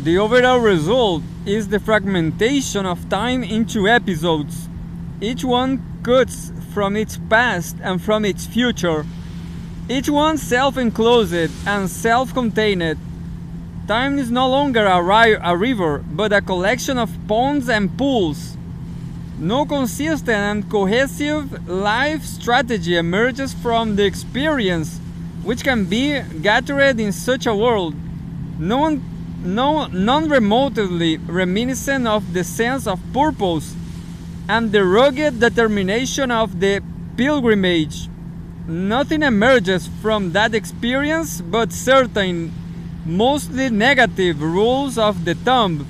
The overall result is the fragmentation of time into episodes. Each one cuts from its past and from its future. Each one self-enclosed and self-contained. Time is no longer a river, but a collection of ponds and pools. No consistent and cohesive life strategy emerges from the experience which can be gathered in such a world. None remotely reminiscent of the sense of purpose and the rugged determination of the pilgrimage. Nothing emerges from that experience but certain, mostly negative rules of the thumb.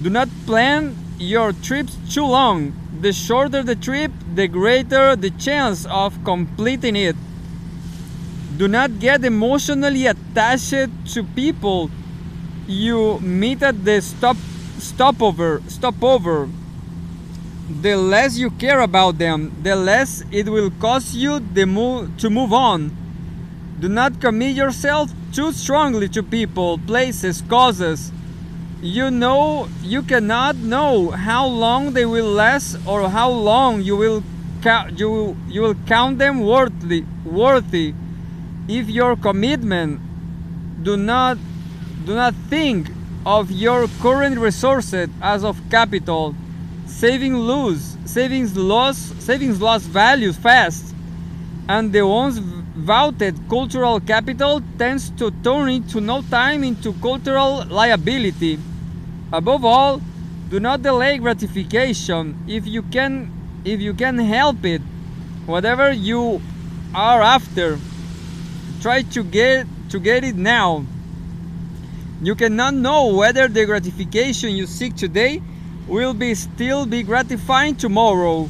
Do not plan your trips too long. The shorter the trip, the greater the chance of completing it. Do not get emotionally attached to people you meet at the stopover. The less you care about them, the less it will cost you to move on. Do not commit yourself too strongly to people, places, causes. You cannot know how long they will last or how long you will count them worthy. If your commitment do not think of your current resources as of capital. Savings loss values fast, and the once vaunted cultural capital tends to turn into no time into cultural liability. Above all, do not delay gratification if you can help it. Whatever you are after, try to get it now. You cannot know whether the gratification you seek today will still be gratifying tomorrow.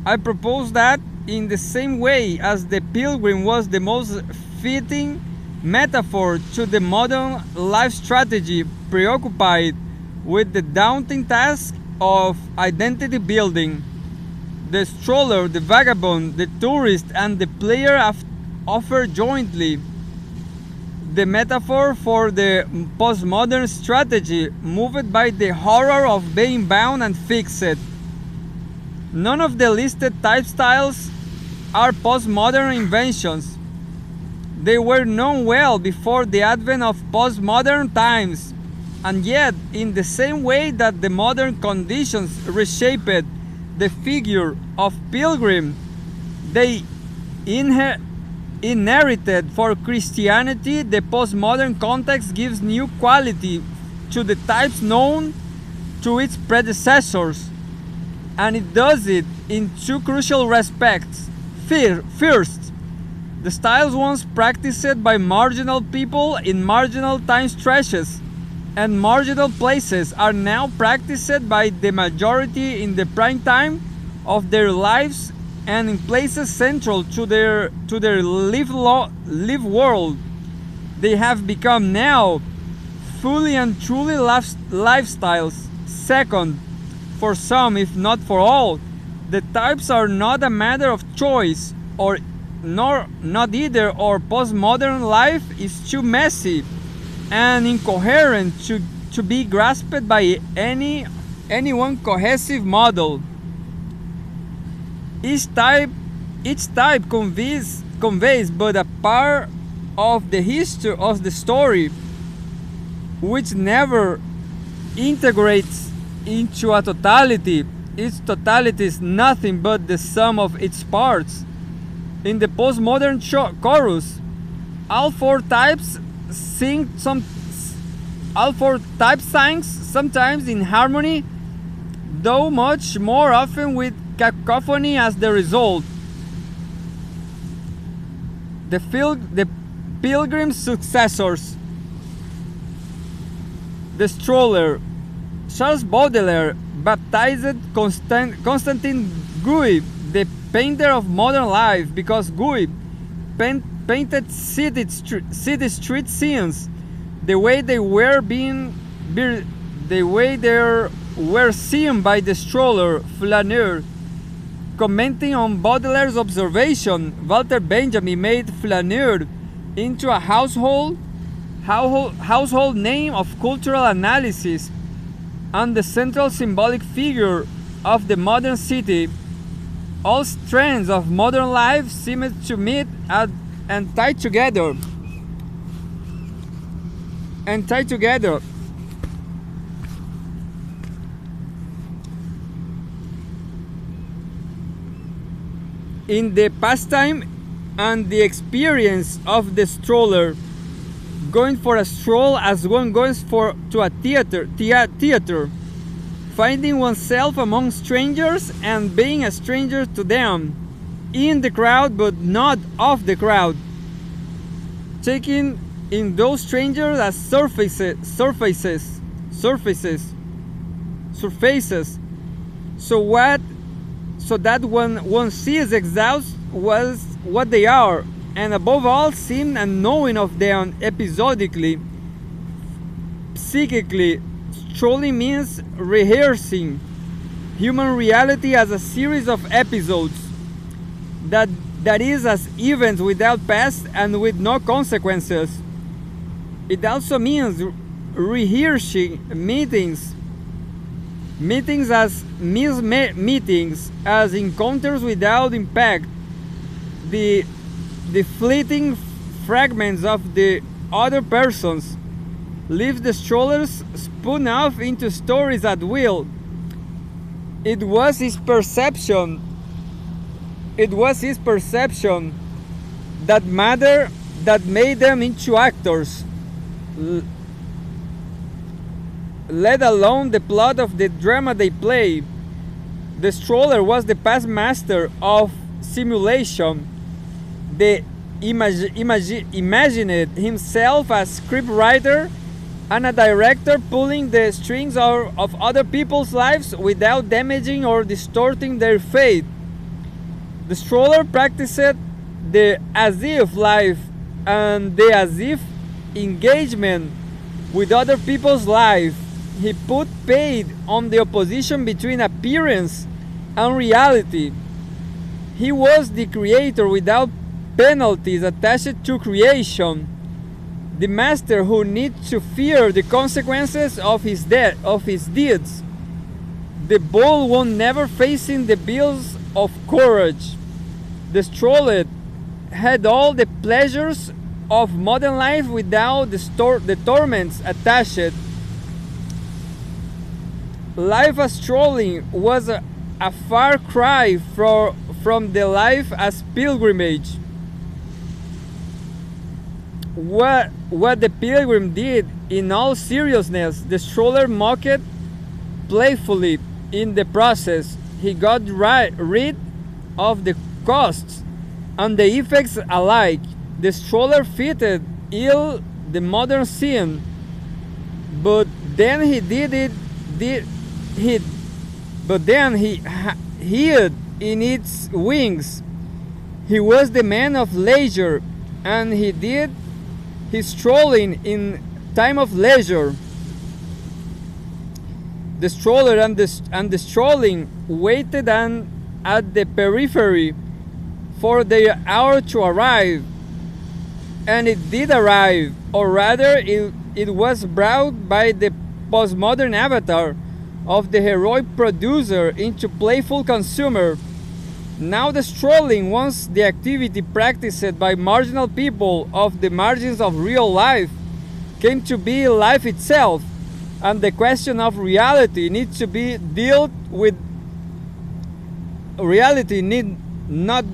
I propose that in the same way as the pilgrim was the most fitting metaphor to the modern life strategy preoccupied with the daunting task of identity building, the stroller, the vagabond, the tourist, and the player offer jointly the metaphor for the postmodern strategy moved by the horror of being bound and fixed. None of the listed type styles are postmodern inventions. They were known well before the advent of postmodern times, and yet, in the same way that the modern conditions reshaped the figure of pilgrim, they inherited for Christianity. The postmodern context gives new quality to the types known to its predecessors, and it does it in two crucial respects. First, the styles once practiced by marginal people in marginal time stretches and marginal places are now practiced by the majority in the prime time of their lives and in places central to their live world. They have become now fully and truly lifestyles. Second, for some, if not for all, the types are not a matter of choice, not either, or postmodern life is too messy and incoherent to be grasped by any one cohesive model. Each type conveys but a part of the history of the story, which never integrates into a totality. Its totality is nothing but the sum of its parts. In the postmodern chorus, all four types sing sometimes in harmony, though much more often with cacophony as the result. The pilgrim's successors. The stroller. Charles Baudelaire baptized Constantin Guy the painter of modern life because Guy painted city street scenes the way they were seen by the stroller flaneur. Commenting on Baudelaire's observation, Walter Benjamin made flaneur into a household household name of cultural analysis and the central symbolic figure of the modern city, all strands of modern life seemed to meet and tie together. In the pastime and the experience of the stroller, going for a stroll as one goes to a theater, finding oneself among strangers and being a stranger to them, in the crowd but not of the crowd, taking in those strangers as surfaces. So that when one sees exhaust was what they are, and above all seem unknowing of them episodically, psychically. Strolling means rehearsing human reality as a series of episodes, that is, as events without past and with no consequences. It also means rehearsing meetings as meetings, as encounters without impact, the fleeting fragments of the other persons. Leave the strollers spun off into stories at will. It was his perception that made them into actors, let alone the plot of the drama they play. The stroller was the past master of simulation. They imagined himself as scriptwriter and a director, pulling the strings of other people's lives without damaging or distorting their fate. The stroller practiced the as-if life and the as-if engagement with other people's life. He put paid on the opposition between appearance and reality. He was the creator without penalties attached to creation, the master who needs to fear the consequences of his deeds, the bold one never facing the bills of courage. The stroller had all the pleasures of modern life without the torments attached. Life as strolling was a far cry from the life as pilgrimage. What the pilgrim did in all seriousness, the stroller mocked playfully in the process. He got rid of the costs and the effects alike. The stroller fitted ill the modern scene, but then he hid in its wings. He was the man of leisure, and he did his strolling in time of leisure. The stroller and the strolling waited at the periphery for their hour to arrive, and it did arrive, or rather it was brought by the postmodern avatar of the heroic producer into playful consumer. Now the strolling, once the activity practiced by marginal people of the margins of real life, came to be life itself, and the question of reality needs to be dealt with. Reality need not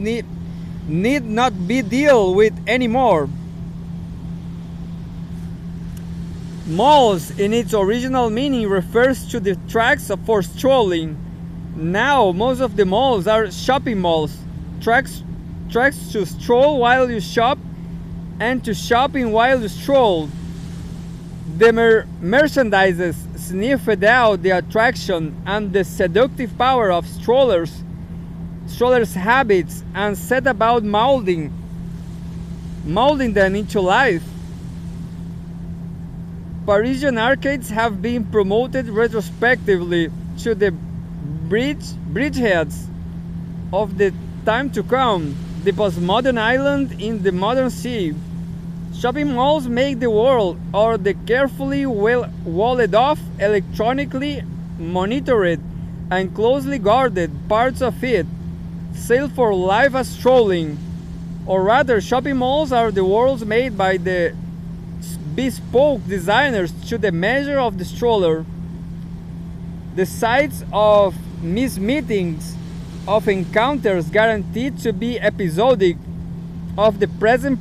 be dealt with anymore. Malls, in its original meaning, refers to the tracks for strolling. Now most of the malls are shopping malls, tracks to stroll while you shop and to shopping while you stroll. The merchandises sniffed out the attraction and the seductive power of strollers' habits and set about molding them into life. Parisian arcades have been promoted retrospectively to the bridgeheads of the time to come, the postmodern island in the modern sea. Shopping malls make the world, or the carefully walled off, electronically monitored, and closely guarded parts of it sailed for life as strolling. Or rather, shopping malls are the worlds made by the bespoke designers to the measure of the stroller. The sites of mismeetings, of encounters guaranteed to be episodic, of the present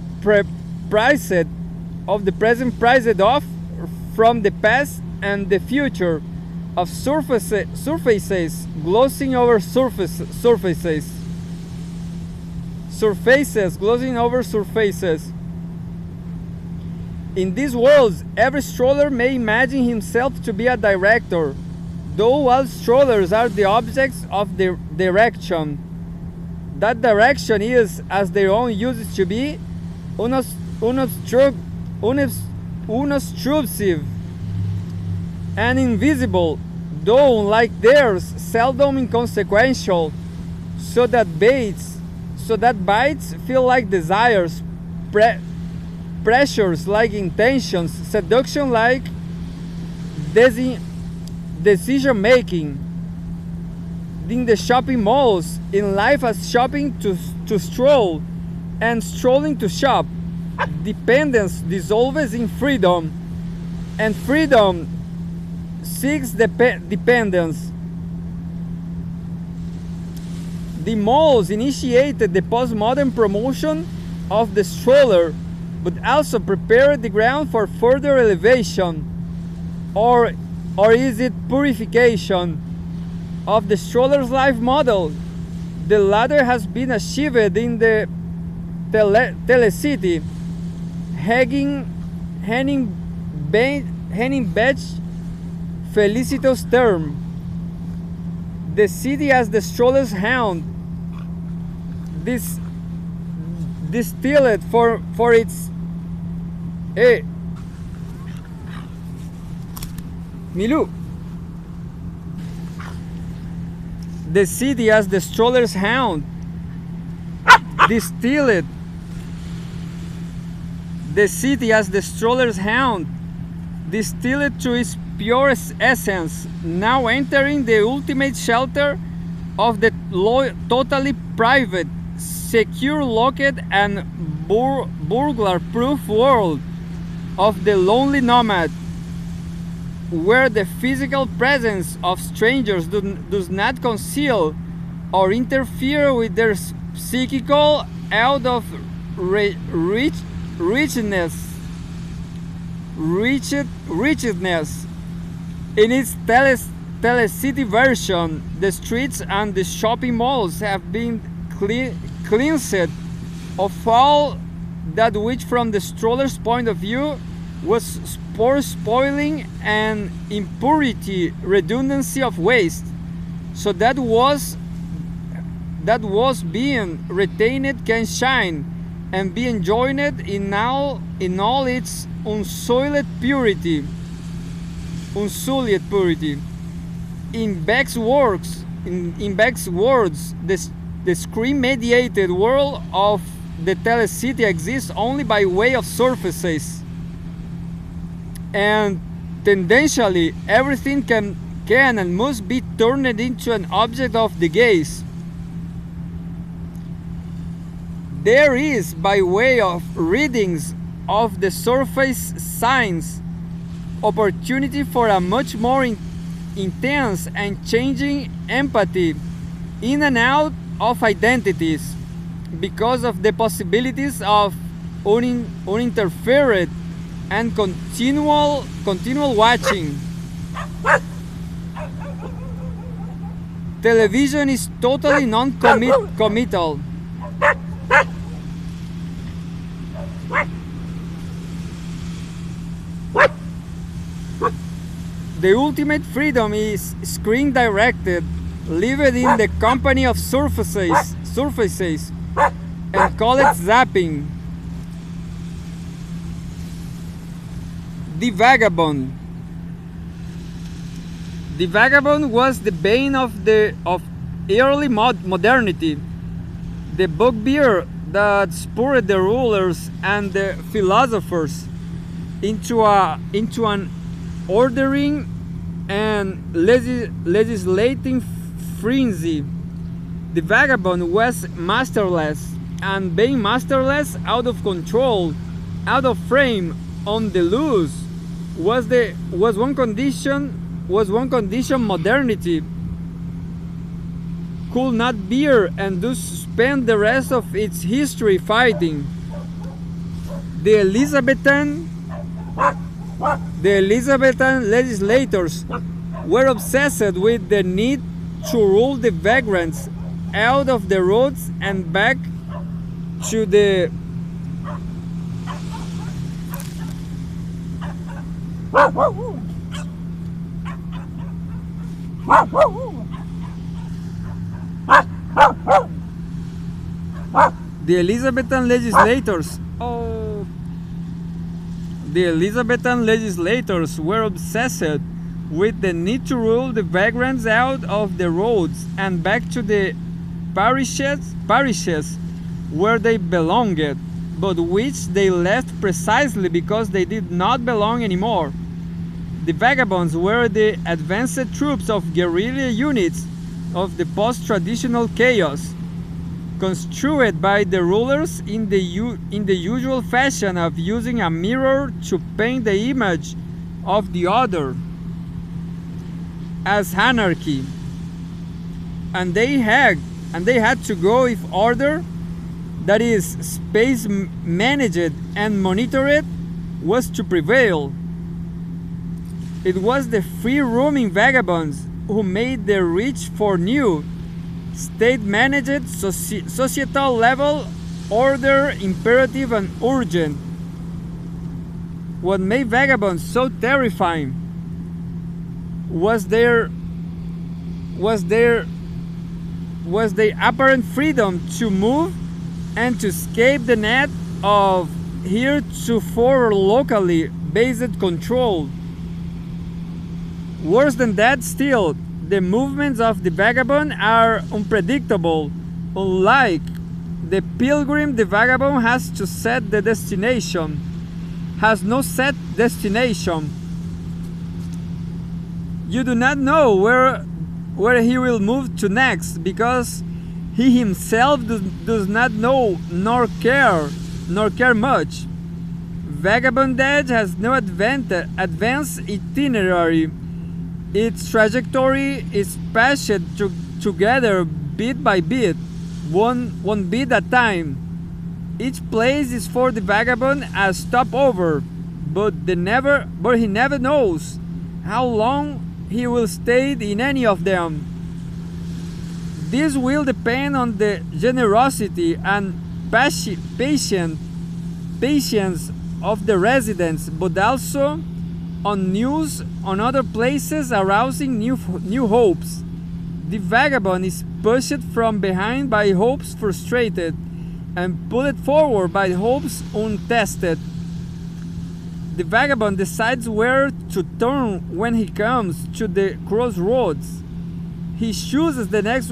priced off from the past and the future, of surfaces glossing over surfaces, glossing over surfaces. In these worlds, every stroller may imagine himself to be a director, though all strollers are the objects of their direction. That direction is, as their own uses to be, unobtrusive and invisible, though unlike theirs, seldom inconsequential, so that bites feel like desires, pressures like intentions, seduction like decision making. In the shopping malls, in life as shopping to stroll, and strolling to shop, dependence dissolves in freedom, and freedom seeks dependence. The malls initiated the postmodern promotion of the stroller, but also prepared the ground for further elevation, or is it purification, of the stroller's life model. The latter has been achieved in the telecity, Henning Bech felicitous term. The city as the stroller's hound, this distilled for its Milou. The city as the stroller's hound, distilled. The city as the stroller's hound, distilled to its purest essence, now entering the ultimate shelter of the totally private, secure, locked, and burglar-proof world of the lonely nomad, where the physical presence of strangers does not conceal or interfere with their psychical out of richness. In its telecity version, the streets and the shopping malls have been cleansed of all that which, from the stroller's point of view, was spoiling and impurity, redundancy of waste. So that was being retained can shine and be enjoyed in all its unsullied purity. In Beck's words, the screen-mediated world of the telecity exists only by way of surfaces, and tendentially everything can and must be turned into an object of the gaze. There is, by way of readings of the surface signs, opportunity for a much more intense and changing empathy in and out of identities, because of the possibilities of uninterfered and continual watching. Television is totally non-committal. The ultimate freedom is screen-directed, lived in the company of surfaces, and call it zapping. The Vagabond. The Vagabond was the bane of early modernity, the bugbear that spurred the rulers and the philosophers into an ordering and legislating frenzy. The vagabond was masterless, and being masterless, out of control, out of frame, on the loose, was one condition modernity could not bear, and thus spent the rest of its history fighting. The Elizabethan legislators were obsessed with the need to rule the vagrants out of the roads and back to the Elizabethan legislators were obsessed with the need to rule the vagrants out of the roads and back to the parishes where they belonged, but which they left precisely because they did not belong anymore. The vagabonds were the advanced troops of guerrilla units of the post-traditional chaos, construed by the rulers in the usual fashion of using a mirror to paint the image of the other as anarchy, and they had to go if order, that is, space managed and monitored, was to prevail. It was the free-roaming vagabonds who made the reach for new, state-managed, societal level order imperative and urgent. What made vagabonds so terrifying was their apparent freedom to move and to escape the net of heretofore locally based control. Worse than that still, the movements of the vagabond are unpredictable. Unlike the pilgrim, the vagabond has no set destination. You do not know where he will move to next, because he himself does not know nor care much. Vagabondage has no advanced itinerary. Its trajectory is patched together bit by bit, one bit at a time. Each place is for the vagabond a stopover, but he never knows how long he will stay in any of them. This will depend on the generosity and patience of the residents, but also on news on other places arousing new hopes. The vagabond is pushed from behind by hopes frustrated and pulled forward by hopes untested. The vagabond decides where to turn when he comes to the crossroads. He chooses the next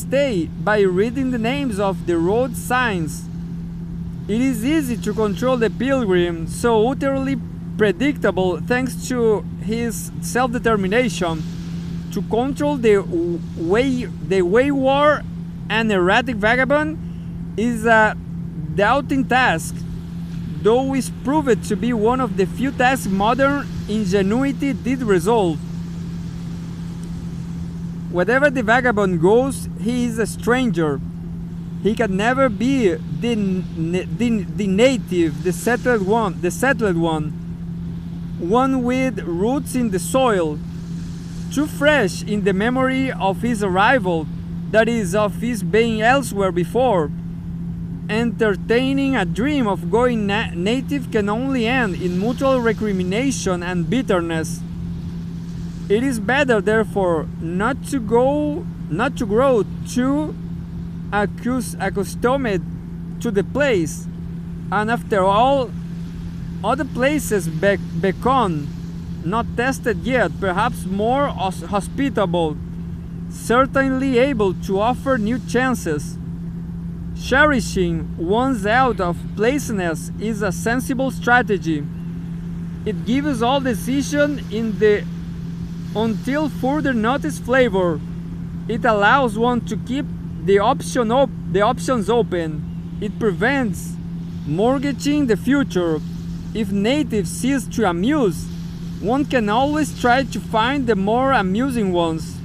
day by reading the names of the road signs. It is easy to control the pilgrim, so utterly predictable thanks to his self-determination. To control the wayward and erratic vagabond is a daunting task, though is proved to be one of the few tasks modern ingenuity did resolve. Wherever the vagabond goes, he is a stranger. He can never be the native, the settled one with roots in the soil, too fresh in the memory of his arrival, that is, of his being elsewhere before. Entertaining a dream of going native can only end in mutual recrimination and bitterness. It is better, therefore, not to grow too accustomed to the place, and after all, other places beckon, not tested yet, perhaps more hospitable, certainly able to offer new chances. Cherishing one's out of placeness is a sensible strategy. It gives all decision in the until further notice flavor. It allows one to keep the options open. It prevents mortgaging the future. If natives cease to amuse, one can always try to find the more amusing ones.